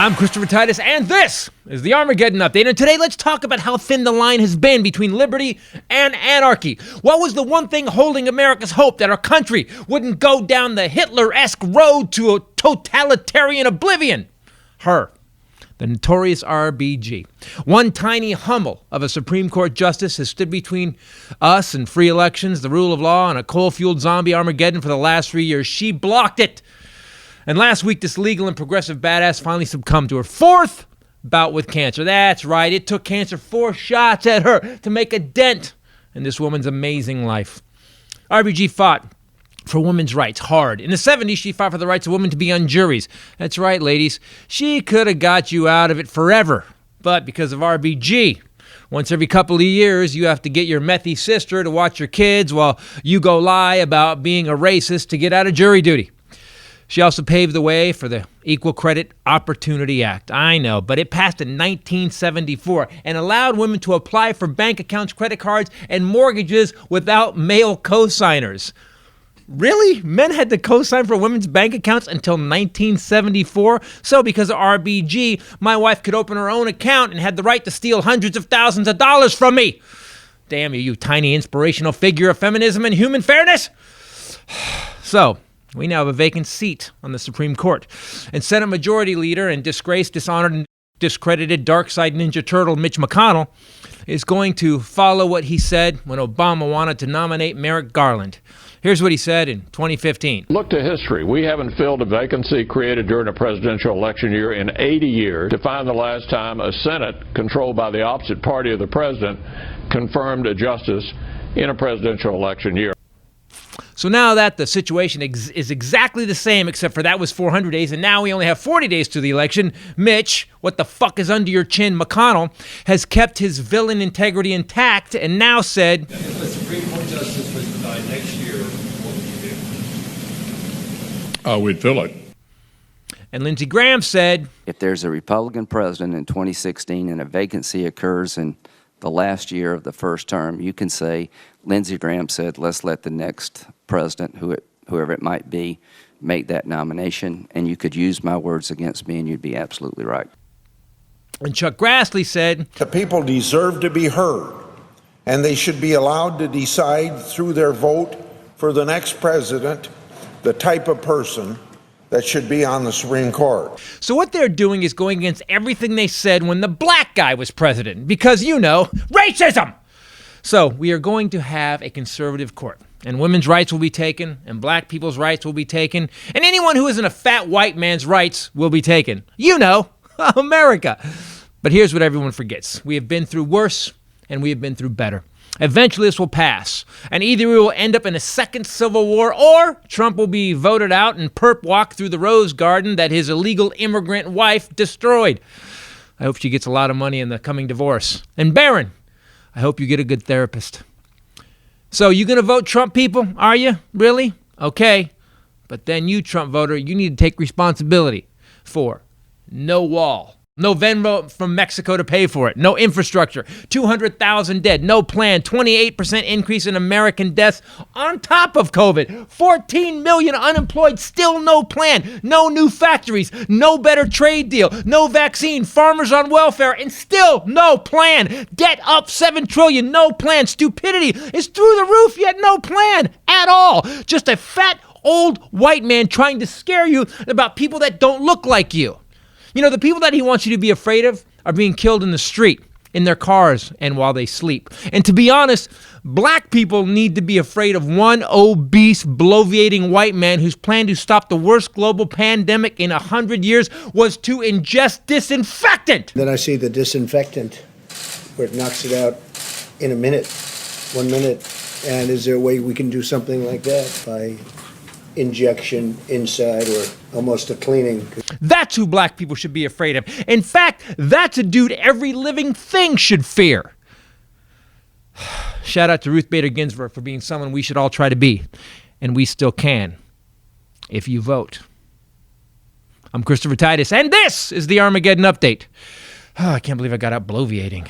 I'm Christopher Titus, and this is the Armageddon Update. And today, let's talk about how thin the line has been between liberty and anarchy. What was the one thing holding America's hope that our country wouldn't go down the Hitler-esque road to a totalitarian oblivion? Her. The notorious RBG. One tiny hummel of a Supreme Court justice has stood between us and free elections, the rule of law, and a coal-fueled zombie Armageddon for the last 3 years. She blocked it. And last week, this legal and progressive badass finally succumbed to her fourth bout with cancer. That's right, it took cancer 4 shots at her to make a dent in this woman's amazing life. RBG fought for women's rights hard. In the 70s, she fought for the rights of women to be on juries. That's right, ladies. She could have got you out of it forever. But because of RBG, once every couple of years, you have to get your methy sister to watch your kids while you go lie about being a racist to get out of jury duty. She also paved the way for the Equal Credit Opportunity Act. I know, but it passed in 1974 and allowed women to apply for bank accounts, credit cards, and mortgages without male co-signers. Really? Men had to co-sign for women's bank accounts until 1974? So because of RBG, my wife could open her own account and had the right to steal hundreds of thousands of dollars from me. Damn you, you tiny inspirational figure of feminism and human fairness. So, we now have a vacant seat on the Supreme Court. And Senate Majority Leader and disgraced, dishonored, and discredited dark-side Ninja Turtle Mitch McConnell is going to follow what he said when Obama wanted to nominate Merrick Garland. Here's what he said in 2015. Look to history. We haven't filled a vacancy created during a presidential election year in 80 years. To find the last time a Senate controlled by the opposite party of the president confirmed a justice in a presidential election year. So now that the situation is exactly the same, except for that was 400 days, and now we only have 40 days to the election, Mitch, what the fuck is under your chin, McConnell, has kept his villain integrity intact and now said, if the Supreme Court justice was denied next year, what would you do? We'd fill it. And Lindsey Graham said, if there's a Republican president in 2016 and a vacancy occurs in the last year of the first term, you can say, Lindsey Graham said, let's let the next president, whoever it might be, make that nomination, and you could use my words against me, and you'd be absolutely right. And Chuck Grassley said, the people deserve to be heard, and they should be allowed to decide through their vote for the next president the type of person that should be on the Supreme Court. So what they're doing is going against everything they said when the black guy was president, because, you know, racism! So we are going to have a conservative court, and women's rights will be taken, and black people's rights will be taken, and anyone who isn't a fat white man's rights will be taken. You know, America. But here's what everyone forgets. We have been through worse, and we have been through better. Eventually this will pass, and either we will end up in a second civil war, or Trump will be voted out and perp walk through the rose garden that his illegal immigrant wife destroyed. I hope she gets a lot of money in the coming divorce. And Barron, I hope you get a good therapist. So you going to vote Trump, people? Are you? Really? Okay. But then you, Trump voter, you need to take responsibility for no wall. No Venmo from Mexico to pay for it. No infrastructure. 200,000 dead. No plan. 28% increase in American deaths on top of COVID. 14 million unemployed. Still no plan. No new factories. No better trade deal. No vaccine. Farmers on welfare. And still no plan. Debt up $7 trillion. No plan. Stupidity is through the roof, yet no plan at all. Just a fat old white man trying to scare you about people that don't look like you. You know, the people that he wants you to be afraid of are being killed in the street, in their cars, and while they sleep. And to be honest, black people need to be afraid of one obese, bloviating white man whose plan to stop the worst global pandemic in 100 years was to ingest disinfectant. Then I see the disinfectant where it knocks it out in a minute, 1 minute. And is there a way we can do something like that by injection inside or almost a cleaning? That's who black people should be afraid of. In fact, that's a dude every living thing should fear. Shout out to Ruth Bader Ginsburg for being someone we should all try to be. And we still can, if you vote. I'm Christopher Titus, and this is the Armageddon Update. Oh, I can't believe I got out bloviating.